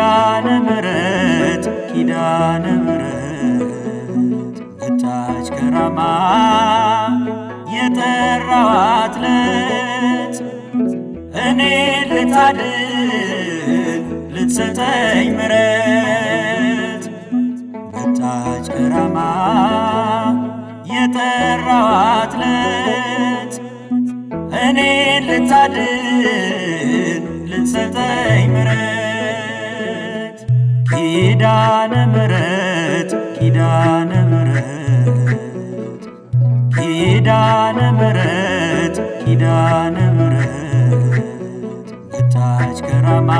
ኪዳነ ምሕረት ኪዳነ ምሕረት መጣች ከራማ የጠራኋት ዕለት እኔ ልታድን ልትሰጠኝ ምሕረት መጣች ከራማ የጠራኋት ዕለት እኔ ልታድን ልትሰጠኝ ምሕረት ኪዳነ ምሕረት ኪዳነ ምሕረት ኪዳነ ምሕረት ኪዳነ ምሕረት መጣች ከራማ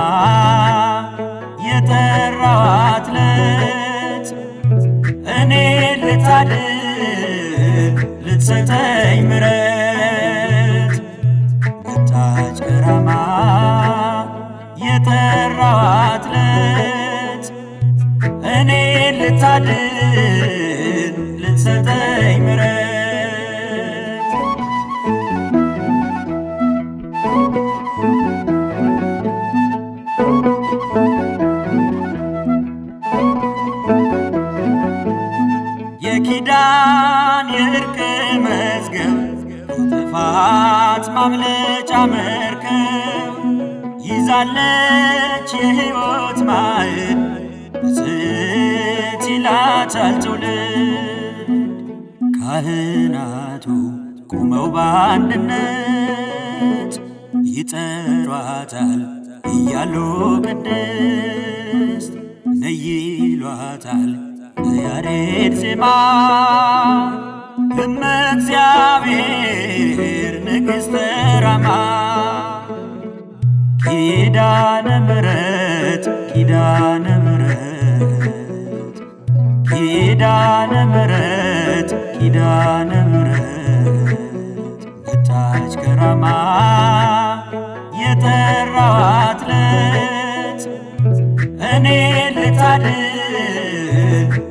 የጠራኋት ዕለት እኔ ልታድን ልትሰጠኝ ምሕረት መጣች ከራማ የጠራኋት ዕለት እኔ ልታድን ልትሰጠኝ ምሕረት የኪዳን የዕርቅ መዝገብ ጥፋት ማምለጫ መርከብ ይዛለች የሕይወት ማዕድ ብፅዕት ይላታል ትውልድ ካህናቱ ቆመው በአንድነት ይጠሯታል እያሉ ቅድስት ነይ ይሏታል በያሬድ ዜማ እመ እግዚአብሔር ንግሥተ ራማ ኪዳነ ምሕረት ኪዳነ ምሕረት ኪዳነ ምሕረት ኪዳነ ምሕረት መጣች ከራማ የጠራኋት ዕለት እኔ ልታድን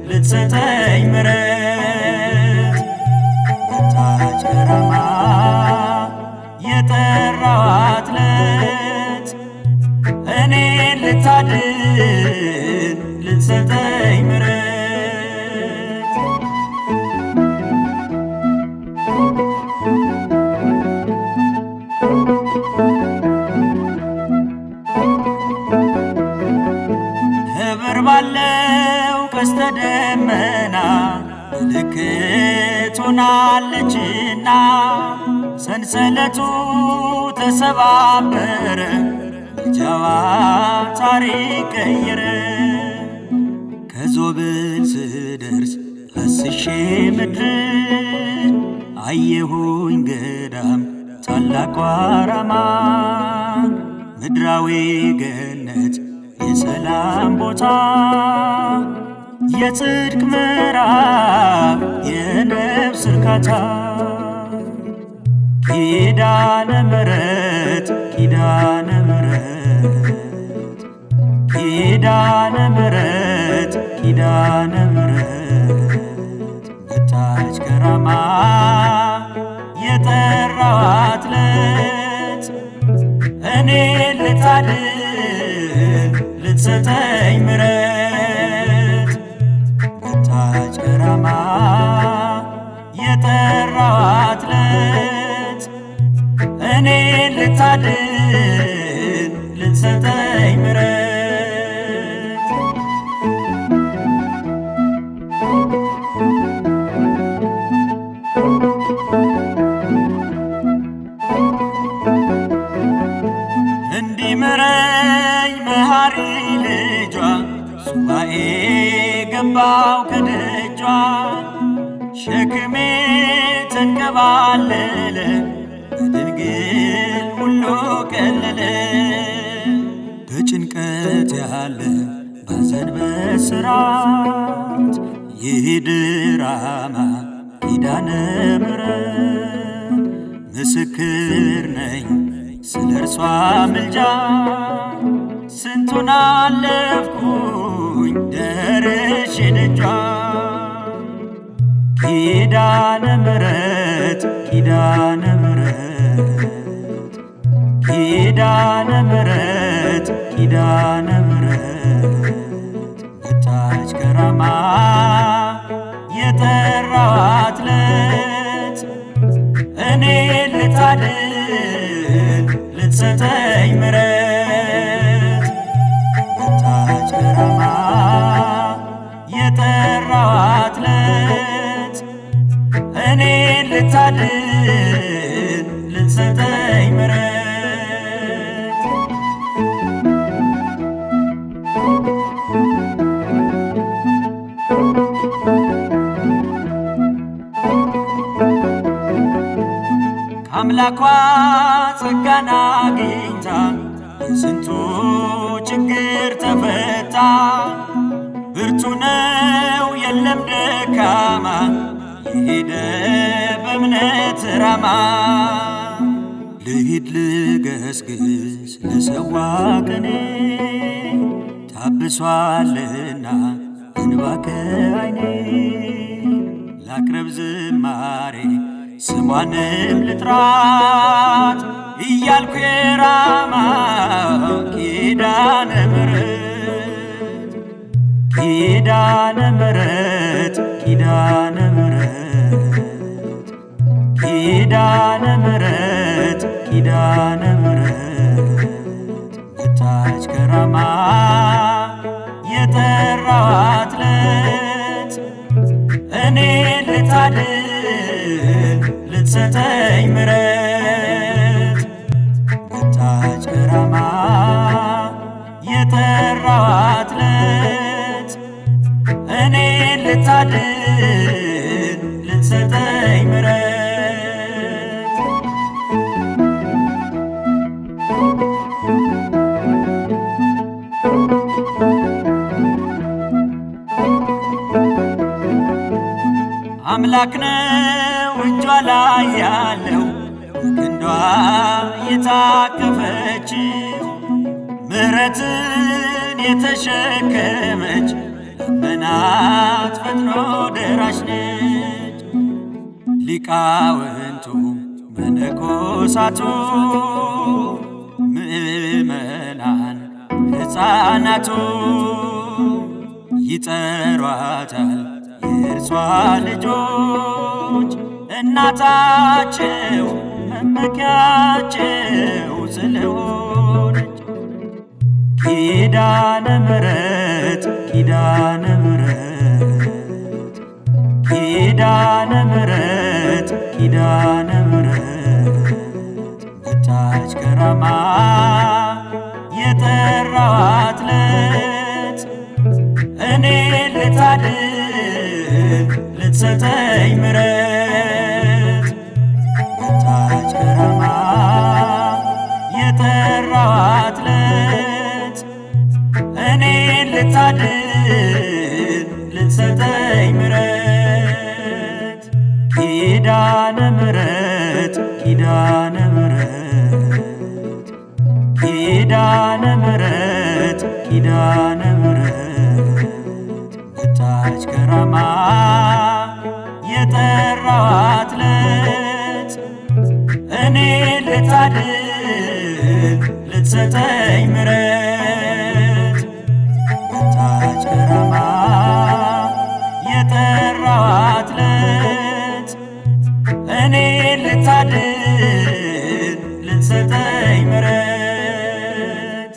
ልትሰጠኝ ምሕረት መጣች ከራማ የጠራኋት ዕለት እኔ ልታድን ልትሰጠኝ ምሕረት ኅብር ባለው ቀስተ ደመና ምልክት ሆናለችና ሰንሰለቱ ተሰባበረ ምልጃዋ ታሪክ ቀየረ ከዞብል ስደርስ አስሼ ምድርን አየሁኝ ገዳም ታላቋ ራማን ምድራዊ ገነት የሰላም ቦታ የጽድቅ ምዕራፍ የነፍስ እርካታ ኪዳነ ምሕረት ኪዳነ ምሕረት ኪዳነ ምሕረት ኪዳነ ምሕረት መጣች ከራማ የጠራኋት ዕለት እኔ ልታድን ልትሰጠኝ ምሕረት መጣች ከራማ የጠራኋት ዕለት እኔ ልታድን ልትሰጠኝ ምሕረት እንዲምረኝ መሐሪ ልጇ ሱባኤ ገባው ከደጇ ሸክሜ ተንከባለለ በድንግል ሁሉ ቀለለ በጭንቀት ያለ ባዘን በስራት ይህ ድራማ ኪዳነ ምሕረት ምስክር ነኝ ስለ እርሷ ምልጃ ስንቱን አለፍኩኝ ደርሼ ደጇ ኪዳነ ምሕረት ኪዳነ ምሕረት ኪዳነ ምሕረት ኪዳነ ምሕረት በአምላኳ ጸጋን አግኝታ የስንቱ ችግር ተፈታ። ብርቱ ነው የለም ደካማ የሄደ በእምነት ራማ። ልሂድ ልገስግስ ልሰዋ ቅኔ ታብሷልና እንባ ከዓይኔ። ላቅርብ ዝማሬ ስሟንም ልጥራት እያልኩ የራማ ኪዳነ ምሕረት ኪዳነ ምሕረት ኪዳነ ምሕረት ኪዳነ ምሕረት ኪዳነ ምሕረት መጣች ከራማ የጠራኋት ዕለት እኔ ልታድን ልትሰጠኝ ምሕረት። መጣች ከራማ የጠራኋት ዕለት እኔ ልታድን ልትሰጠኝ ምሕረት። አምላክ ነው እጇ ላይ ያለው ክንዷ የታቀፈች ምሕረትን የተሸከመች ለመናት ፈጥኖ ደራሽ ነች። ሊቃውንቱ መነኮሳቱ ምእመናን ሕፃናቱ ይጠሯታል የእርሷ ልጆች እናታቸው መመኪያቸው ስለሆነች። ኪዳነ ምሕረት ኪዳነ ምሕረት ኪዳነ ምሕረት ኪዳነ ምሕረት መጣች ከራማ የጠራኋት ዕለት እኔ ልታድን ልትሰጠኝ ምሕረት። መጣች ከራማ የጠራኋት ዕለት እኔ ልታድን ልትሰጠኝ ምሕረት። ኪዳነ ምሕረት ኪዳነ ምሕረት ኪዳነ ምሕረት ኪዳነ ምሕረት መጣች ከራማ የጠራኋት ዕለት እኔ ልታድን ልትሰጠኝ ምሕረት። መጣች ከራማ የጠራኋት ዕለት እኔ ልታድን ልትሰጠኝ ምሕረት።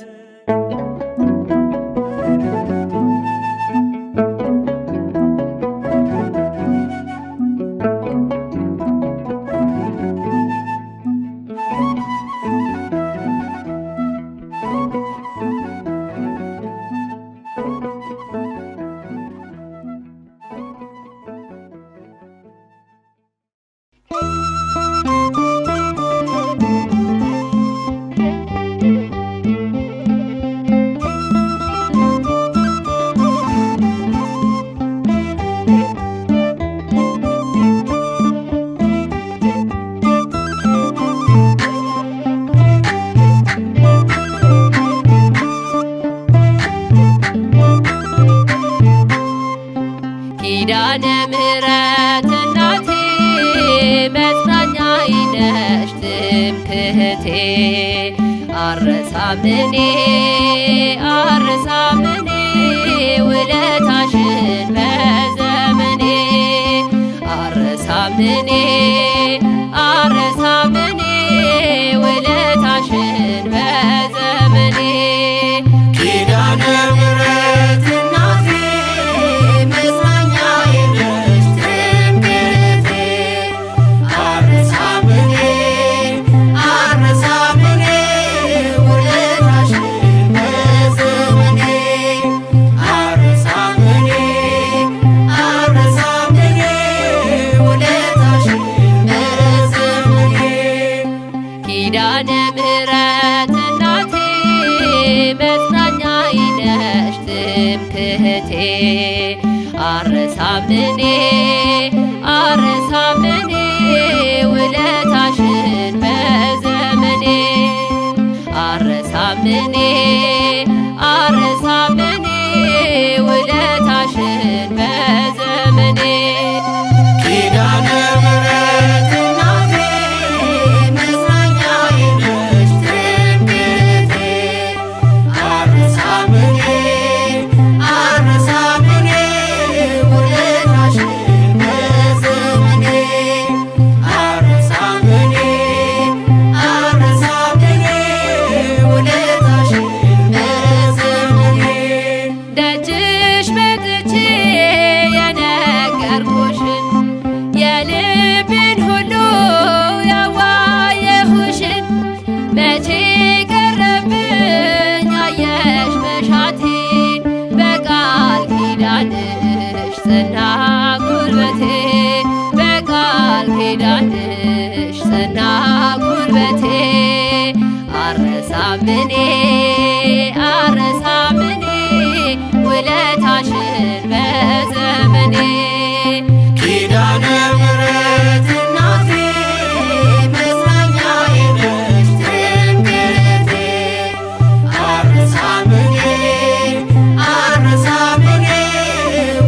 ኪዳነ ምሕረት እናቴ መጽናኛዬ ነሽ ትምክህቴ። አልረሳም እኔ ውለታሽን በዘመኔ። አልረሳም እኔ ውለታሽን በዘመኔ። ኪዳነ ምሕረት እናቴ መጽናኛዬ ነሽ ትምክህቴ። አልረሳም እኔ ውለታሽን ትምክህቴ አረሳምኔ አረሳምኔ ውለታሽን በዘመኔ አረሳምኔ አረሳምኔ ውለታሽን በዘመኔ ኪዳነ ምሕረት እናቴ መጽናኛዬ ነሽ ትምክህቴ አረሳምኔ አረሳምኔ ውለታሽን በዘመኔ አረሳምኔ አረሳምኔ ውለታሽን በዘመኔ ደጅሽ መጥቼ የነገርኩሽን የልቤን ሁሉ ያዋየሁሽን መቼ ቀረብኝ አየሽ መሻቴ በቃል ኪዳንሽ ጸና ጉልበቴ በቃል ኪዳንሽ ጸና ጉልበቴ አረሳምኔ አረሳምኔ ውለታሽን በዘመኔ ኪዳነ ምሕረት እናቴ መጽናኛዬ ነሽ ትምክህቴ አረሳምኔ አረሳምኔ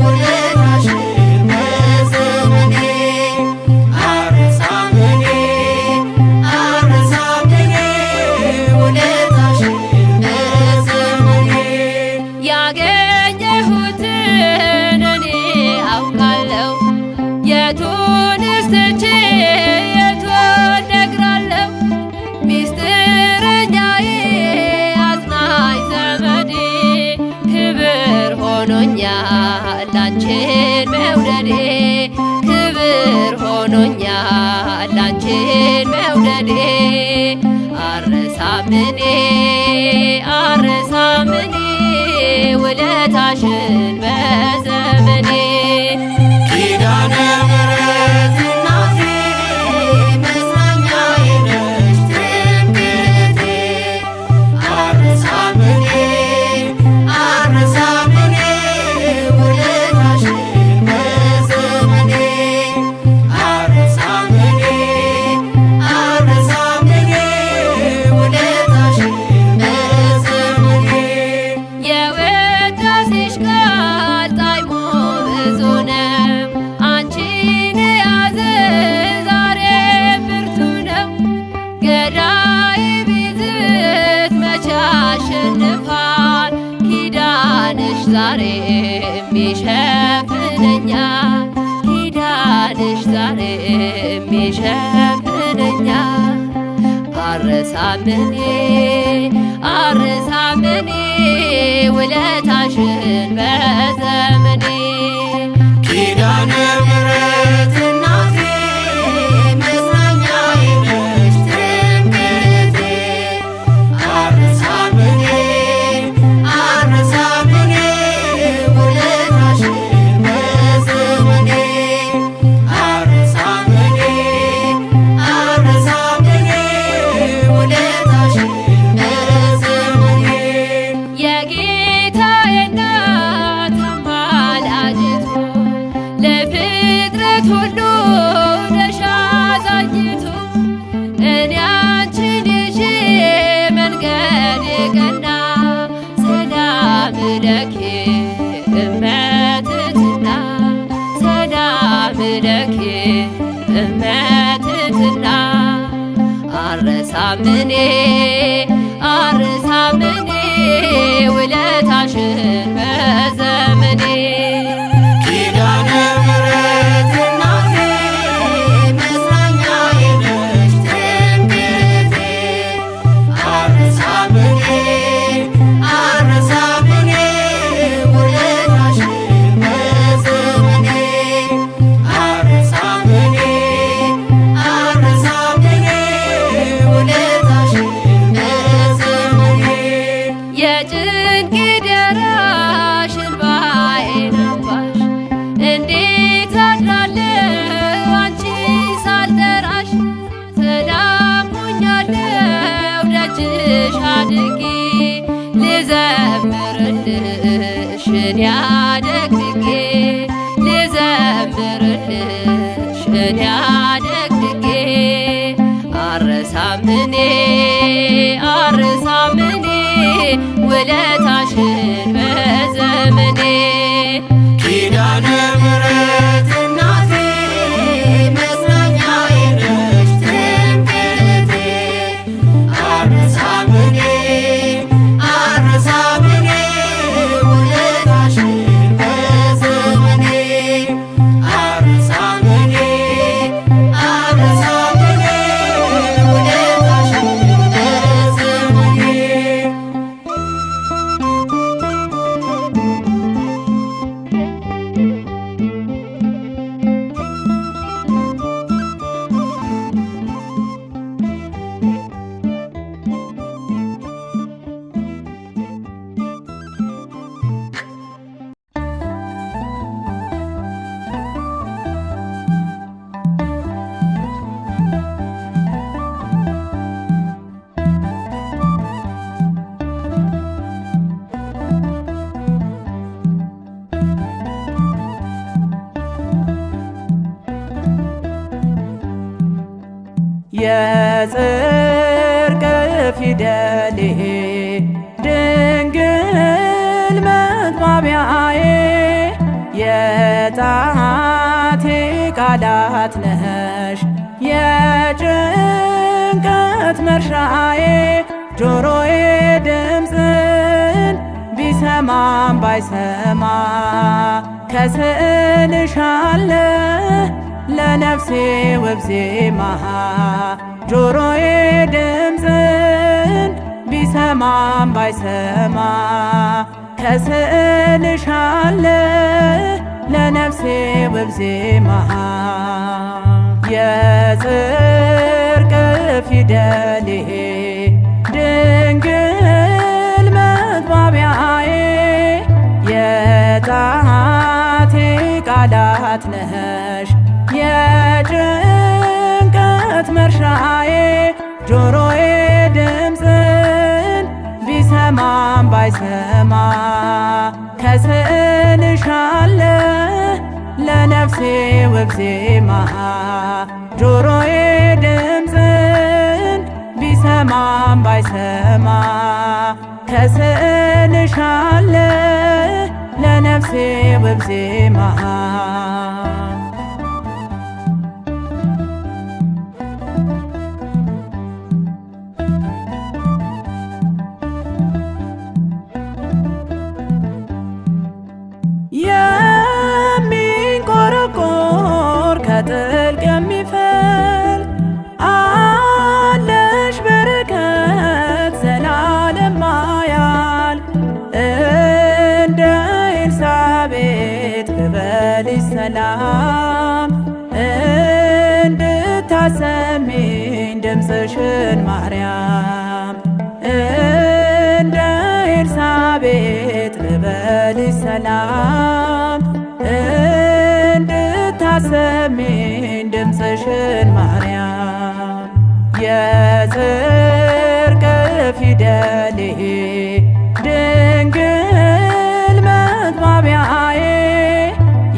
ውለታሽን በዘመኔ አረሳምኔ አረሳምኔ ውለታሽን በዘመኔ ያገኘሁትን እኔ አውቃለሁ የቱንስ ትቼ የቱን ነግራለሁ ሚስጥረኛዬ አጽናኝ ዘመዴ ክብር ሆኖኛል ላንቺን መውደዴ ክብር ሆኖኛል ላንቺን መውደዴ አረሳምኔ አረሳምኔ ውለታሽን በዘመኔ ኪዳነ ምሕረት እናቴ መጽናኛዬ ነሽ ትምክህቴ አረሳምኔ አረሳምኔ ውለታሽን በዘመኔ አረሳምኔ አረሳምኔ ውለታሽን በዘመኔ የውዳሴሽ ቃል ጣዕሙ ብዙ ነው አንቺን የያዘ ዛሬ ብርቱ ነው ገዳይ ቢዝት መቼ ያሸንፋል ኪዳንሽ ዛሬም ይሸፍነኛል ኪዳንሽ ዛሬም ይሸፍነኛል አረሳምኔ አረሳምኔ ውለታሽን በዘመኔ ኪዳነ ምሕረት እናቴ መጽናኛዬ ነሽ ትምክህቴ አረሳምኔ አረሳምኔ ውለታሽን በዘመኔ አረሳምኔ አረሳምኔ ውለታሽን በዘመኔ የጌታዬ እናት አማላጅቱ ለፍጥረት ሁሉ ነሽ አዛኝቱ እኔ አንቺን ይዤ መንገድ ቀና ሰላም ለኪ እመትትና ሰላም ለኪ እመትትና አረሳምኔ አረሳምኔ ውለታሽን በዘመኔ ኪዳነ ምሕረት እናቴ መጽናኛዬ ነሽ ትምክህቴ አረሳምኔ አረሳምኔ ውለታሽን በዘመኔ አረሳምኔ አረሳምኔ ውለታሽን በዘመኔ የጭንቅ ደራሽ እንባዬን አባሽ እንዴት አድራለሁ አንቺ ሳልጠራሽ ሰላም ሆኛለሁ ደጅሽ አድጌ ልዘምርልሽ እኔ አደግድጌ ልዘምርልሽ እኔ አደግድጌ አረሳም እኔ ውለታሽን በዘመኔ ኪዳነ ምሕረት እናቴ መጽናኛዬ ነሽ ትምክህቴ አልረሳም እኔ ውለታሽን በዘመኔ አልረሳም እኔ ውለታሽን በዘመኔ የጽድቅ ፊደሌ ድንግል መግባቢያዬ የጣቴ ቃላት ነሽ የጭንቀት መርሻዬ ጆሮዬ ድምፅን ቢሰማም ባይሰማ ከስዕልሻለ ለነፍሴ ውብ ዜማ ጆሮዬ ድምፅን ቢሰማም ባይሰማ ከስዕልሻለ ለነፍሴ ውብ ዜማ የጽድቅ ፊደሌ ድንግል መግባቢያዬ የጣቴ ቃላት ነሽ የጭንቀት መርሻዬ ጆሮዬ ድምፅን ቢሰማም ባይሰማ ከስዕልሻለ ለነፍሴ ውብ ዜማ ጆሮዬ ድምፅን ቢሰማም ባይሰማ ከስዕልሻለ ለነፍሴ ውብ ዜማ የሚንቆረቆር ከጥልቅ የሚፈልቅ አለሽ በረከት ዘላለም ማያልቅ እንደ ኤልሳቤጥ ልበልሽ ሰላም እንድታሰሚኝ ድምፅሽን ማርያም እንደ ኤልሳቤጥ ልበልሽ ሰላም እንድታሰሚኝ ድምፅሽን ማርያም የጽድቅ ፊደሌ ድንግል መግባቢያዬ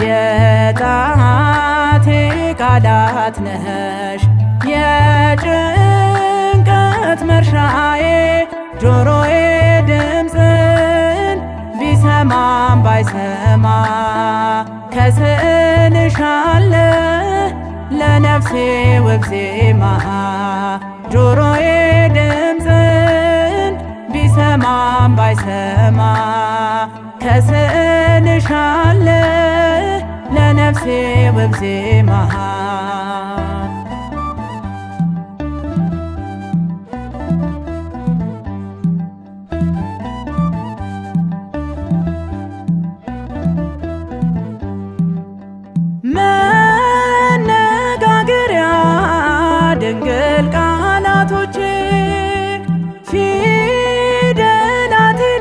የጣቴ ቃላት ነሽ የጭንቀት መርሻዬ ጆሮዬ ድምፅን ቢሰማም ባይሰማ ከስዕልሻለ ለነፍሴ ውብ ዜማ ጆሮዬ ድምፅን ቢሰማም ባይሰማ ከስዕልሻለ ለነፍሴ ውብ ዜማ መነጋገሪያ ድንግል ቃላቶቼ ፊደላቴ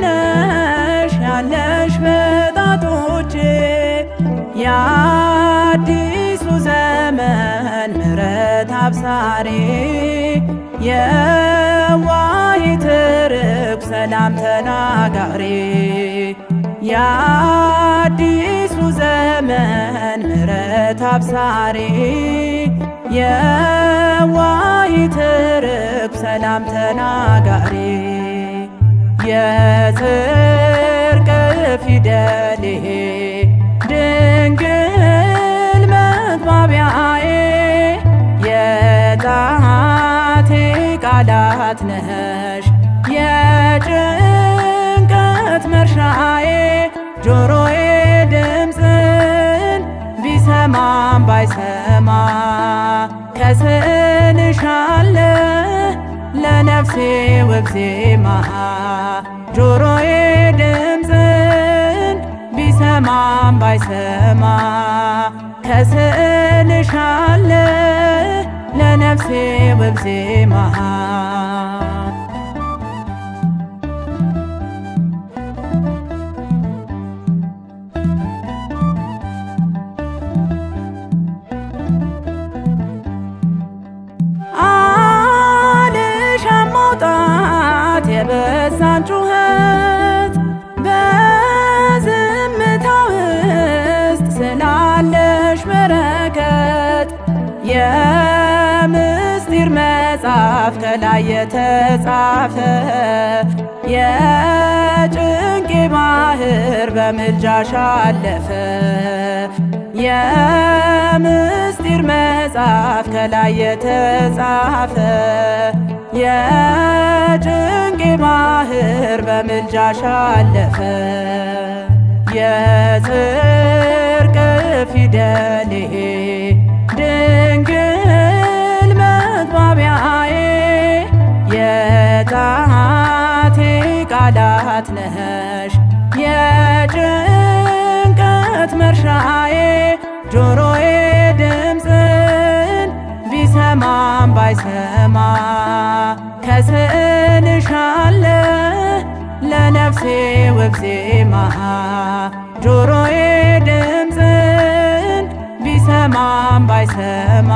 ነሽ ያለሽ በጣቶቼ የአዲሱ ዘመን ምሕረት አብሳሪ የዋሂት ርግብ ሰላም ተናጋሪ የአዲሱ ዘመን ምሕረት አብሳሪ የዋሂት ርግብ ሰላም ተናጋሪ የጽድቅ ፊደል ድንግል መግባቢያዬ የጣቴ ቃላት ነሽ የጭንቀት መርሻዬ ጆሮዬ ድምፅን ቢሰማም ባይሰማ ከስንሻለ ለነፍሴ ውብ ዜማ ጆሮዬ ድምፅን ቢሰማም ባይሰማ ከስንሻለ ለነፍሴ ውብ ዜማ የበዛን ጩኸት በዝምታ ውስጥ ስላለሽ በረከት የምስጢር መጽሐፍ ከላይ የተጻፈ የጭንቄ ባህር በምልጃሽ አለፈ የምስጢር መጽሐፍ ከላይ የተጻፈ የጭንቄ ባህር በምልጃሽ አለፈ የጽድቅ ፊደል ድንግል መግባቢያዬ የጣቴ ቃላት ነሽ የጭንቀት መርሻዬ ጆሮዬ ድምፅን ቢሰማም ባይሰማ ከስንሻለ ለነፍሴ ውብ ዜማ ጆሮዬ ድምፅን ቢሰማም ባይሰማ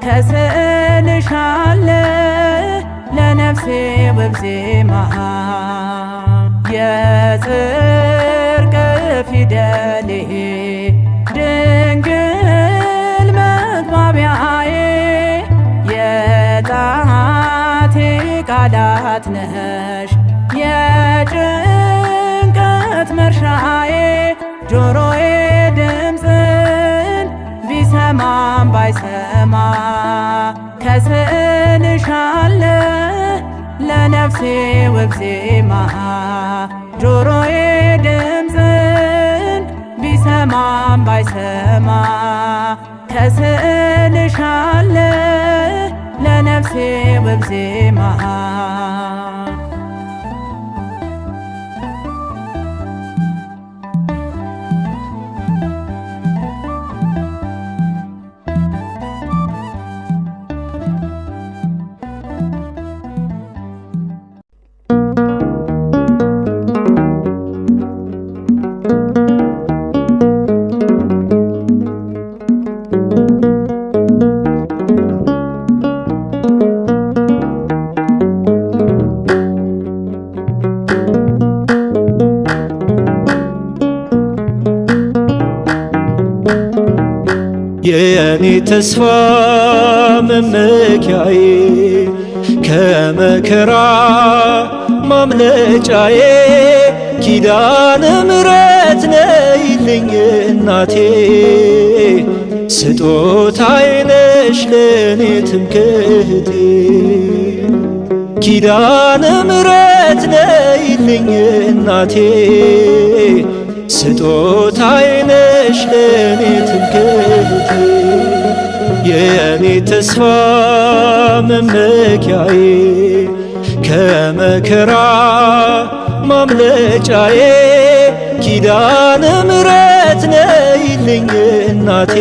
ከስንሻለ ለነፍሴ ውብ ዜማ የጽድቅ ፊደል ድንግል መግባቢያዬ የጣቴ ቃላት ነሽ የጭንቀት መርሻዬ ጆሮዬ ድምፅን ቢሰማም ባይሰማ ከስንሻለ ለነፍሴ ውብ ዜማ ጆሮዬ ድምፅን ቢሰማም ባይሰማ ከስንሻለ ለነፍሴ ውብ ዜማ የኔ ተስፋ መመኪያዬ ከመከራ ማምለጫዬ ኪዳነ ምሕረት ነይልኝ እናቴ ስጦታዬ ነሽ ለኔ ትምክህቴ ኪዳነ ምሕረት ነይልኝ እናቴ ስጦታዬ ነሽ ለኔ ትምክህቴ የኔ ተስፋ መመኪያዬ ከመከራ ማምለጫዬ ኪዳነ ምሕረት ነይልኝ እናቴ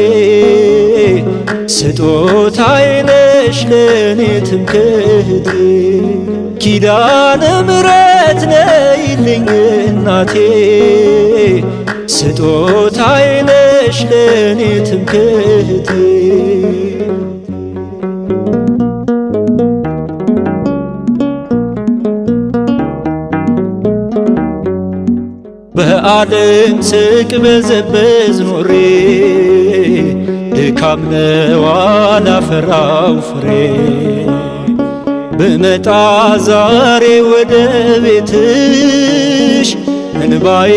ስጦታዬ ነሽ ለኔ ትምክህቴ ኪዳነ ምሕረት ነይልኝ እናቴ ስጦታዬ ነሽ ለኔ ትምክህቴ በዓለም ስቅበዘበዝ ኖሬ ድካም ነው አላፈራው ፍሬ። ብመጣ ዛሬ ወደ ቤትሽ እንባዬ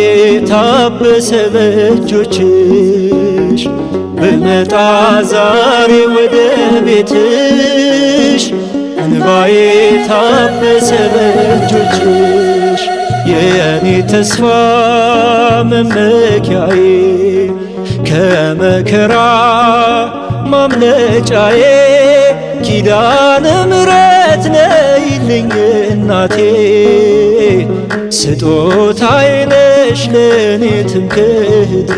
ታበሰ በእጆችሽ። ብመጣ ዛሬ ወደ ቤትሽ እንባዬ ታበሰ በእጆችሽ። የእኔ ተስፋ መመኪያዬ ከመከራ ማምለጫዬ ኪዳነ ምሕረት ነይልኝ እናቴ። ስጦታዬ ነሽ ለኔ ትምክህቴ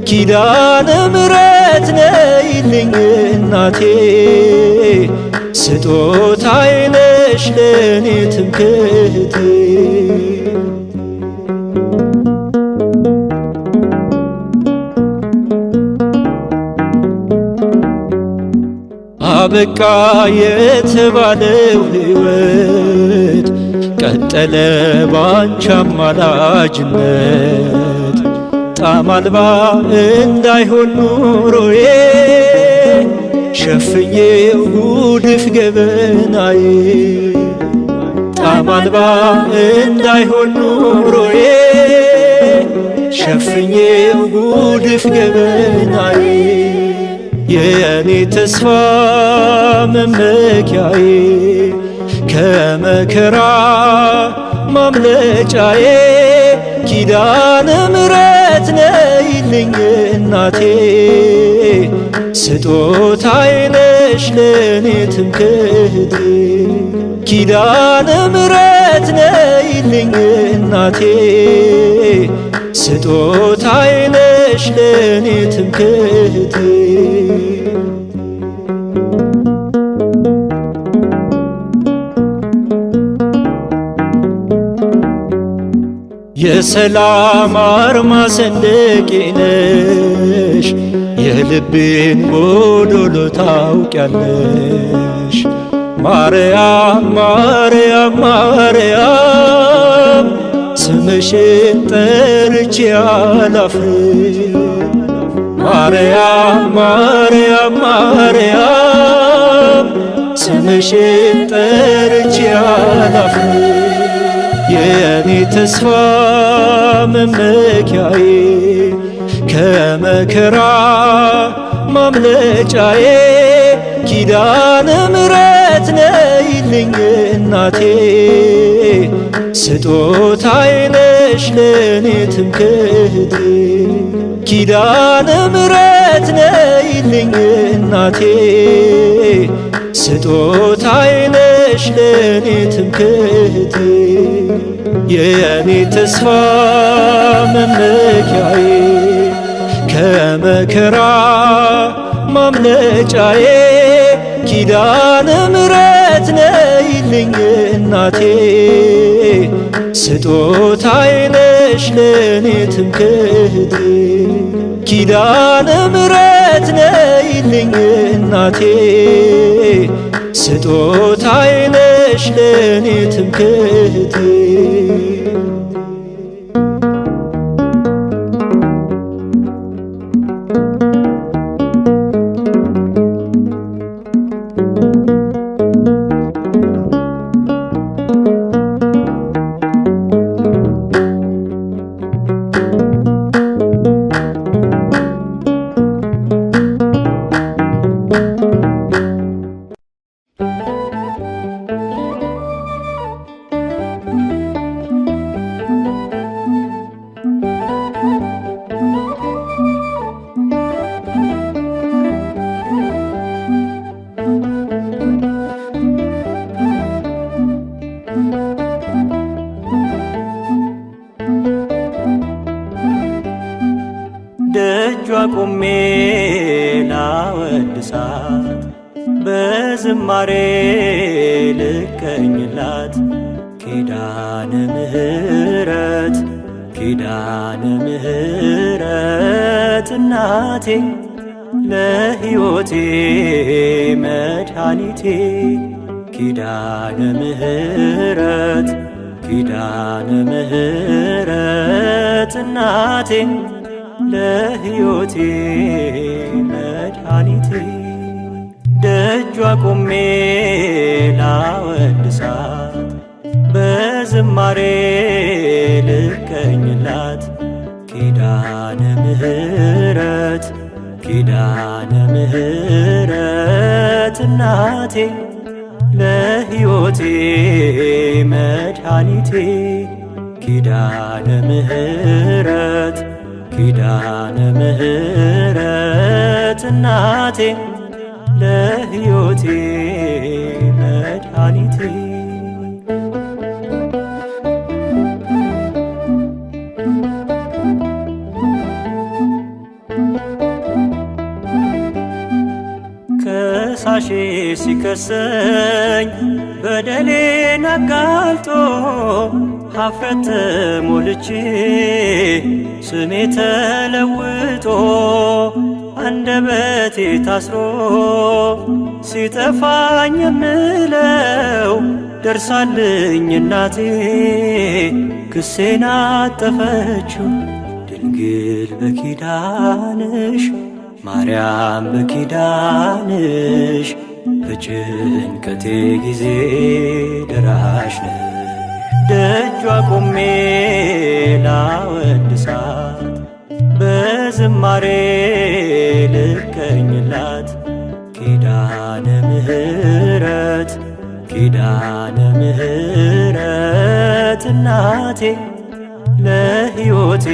ኪዳነ ምሕረት ነይልኝ እናቴ። ስጦታዬ ነሽ ለኔ ትምክህቴ። አበቃ የተባለው ሕይወት ቀጠለ ባንቺ አማላጅነት። ጣዕም አልባ እንዳይሆን ኑሮዬ ሸፍኜው ጉድፍ ገበናዬ። ጣዕም አልባ እንዳይሆን ኑሮዬ ሸፍኜው ጉድፍ ገበናዬ። የእኔ ተስፋ መመኪያዬ ከመከራ ማምለጫዬ ኪዳነ ምሕረት ነይልኝ እናቴ። ስጦታዬ ነሽ ለኔ ትምክህቴ ኪዳነ ምሕረት ነይልኝ እናቴ። ስጦታዬ ነሽ ለኔ ትምክህቴ። የሰላም አርማ ሰንደቄ ነሽ የልቤን ጎዶሎ ታውቂያለሽ። ማርያም ማርያም ማርያም ስምሽን ጠርቼ አላፍርም። ማርያም ማርያም ማርያም ስምሽን ጠርቼ አላፍርም። የእኔ ተስፋ መመኪያዬ ከመከራ ማምለጫዬ ኪዳነ ምሕረት ነይልኝ እናቴ። ስጦታዬ ነሽ ለኔ ትምክህቴ ኪዳነ ምሕረት ነይልኝ እናቴ። ስጦታዬ ነሽ ለኔ ትምክህቴ። የእኔ ተስፋ መመኪያዬ ከመከራ ማምለጫዬ ኪዳነ ምሕረት ነይልኝ እናቴ። ስጦታዬ ነሽ ለኔ ትምክህቴ ኪዳነ ምሕረት ነይልኝ እናቴ። ስጦታዬ ነሽ ለኔ ትምክህቴ። ደጇ ቆሜ ላወድሳት በዝማሬ ልቀኝላት። ኪዳነ ምሕረት ኪዳነ ምሕረት እናቴ ለሕይወቴ መድኃኒቴ ኪዳነ ምሕረት ኪዳነ ምሕረት እናቴ ለሕይወቴ መድኃኒቴ ደጇ ቆሜ ላወድሳት በዝማሬ ልቀኝላት ኪዳነ ምሕረት ኪዳነ ምሕረት እናቴ ለሕይወቴ መድኃኒቴ ኪዳነ ምሕረት ኪዳነ ምሕረት እናቴ ለሕይወቴ መድኃኒቴ ከሳሼ ሲከሰኝ በደሌን አጋልጦ ኀፍረት ተሞልቼ ስሜ ተለውጦ አንደበቴ ታስሮ ሲጠፋኝ የምለው ደርሳልኝ እናቴ ክሴን አጠፈችው ድንግል በኪዳንሽ ማርያም በኪዳንሽ በጭንቀቴ ጊዜ ደራሽ ነሽ ደጇ ቆሜ ላወድሳት በዝማሬ ልቀኝላት ኪዳነ ምሕረት ኪዳነ ምሕረት እናቴ ለሕይወቴ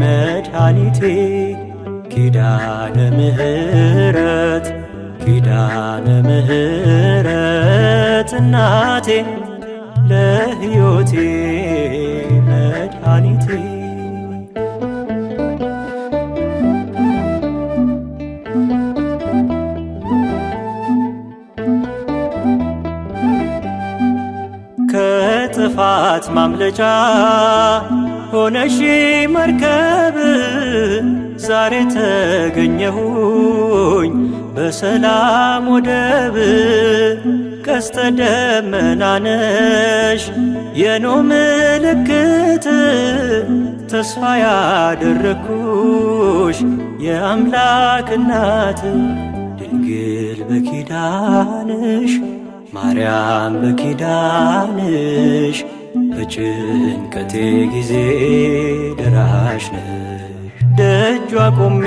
መድኃኒቴ ኪዳነ ምሕረት ኪዳነ ምሕረት እናቴ ለሕይወቴ መድኃኒቴ ከጥፋት ማምለጫ ሆነሽ መርከብ ዛሬ ተገኘሁኝ በሰላም ወደብ ቀስተ ደመና ነሽ የኖህ ምልክት ተስፋ ያደረግኩሽ የአምላክ እናት ድንግል በኪዳንሽ ማርያም በኪዳንሽ በጭንቀቴ ጊዜ ደራሽ ነሽ ደጇ ቆሜ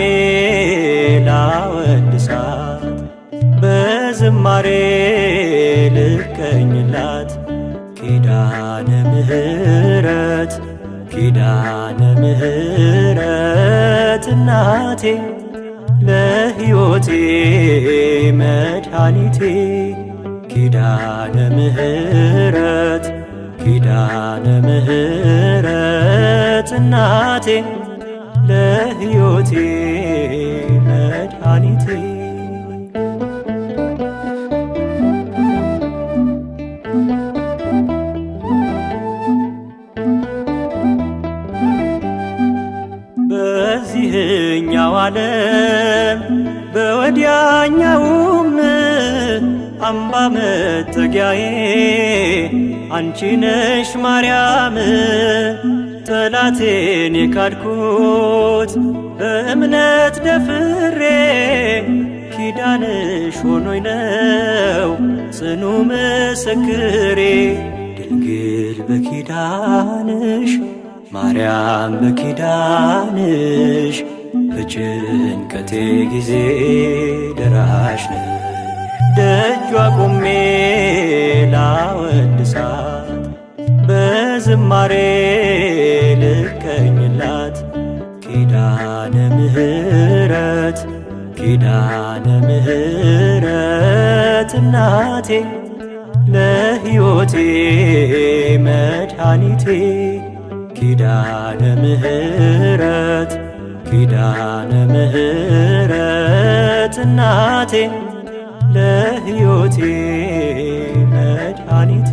ላወድሳት በዝማሬ ልቀኝላት ኪዳነ ምሕረት ኪዳነ ምሕረት እናቴ ለሕይወቴ መድኃኒቴ ኪዳነ ምሕረት ኪዳነ ምሕረት እናቴ ለሕይወቴ መድኃኒቴ በዚህኛው ዓለም በወዲያኛውም አምባ መጠጊያዬ አንቺ ነሽ ማርያም ጠላቴን የካድኩት በእምነት ደፍሬ ኪዳንሽ ሆኖኝ ነው ጽኑ ምስክሬ ድንግል በኪዳንሽ ማርያም በኪዳንሽ በጭንቀቴ ጊዜ ደራሽ ነሽ ደጇ ቆሜ ላወድሳት በዝማሬ ልቀኝላት ኪዳነ ምሕረት ኪዳነ ምሕረት እናቴ ለሕይወቴ መድኃኒቴ ኪዳነ ምሕረት ኪዳነ ምሕረት እናቴ ለሕይወቴ መድኃኒቴ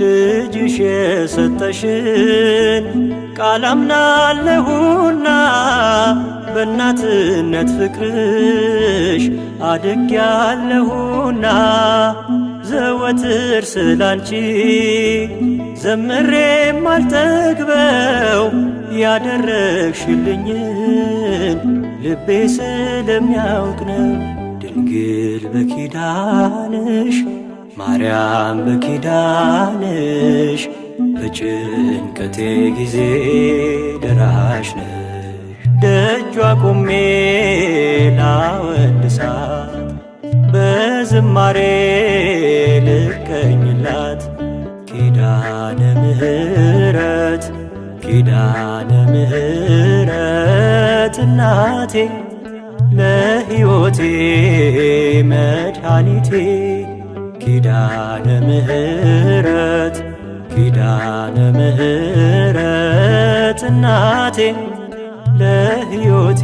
ልጅሽ የሰጠሽን ቃል አምናለሁና በእናትነት ፍቅርሽ አድጌያለሁና ዘወትር ስላንቺ ዘምሬ ማልጠግበው ያደረግሽልኝን ልቤ ስለሚያውቅ ነው። ድንግል በኪዳንሽ ማርያም በኪዳንሽ በጭንቀቴ ጊዜ ደራሽ ነሽ። ደጇ ቆሜ ላወድሳት በዝማሬ ልቀኝላት ኪዳነ ምሕረት ኪዳነ ምሕረት እናቴ ለሕይወቴ መድኃኒቴ ኪዳነ ምሕረት ኪዳነ ምሕረት እናቴ ለሕይወቴ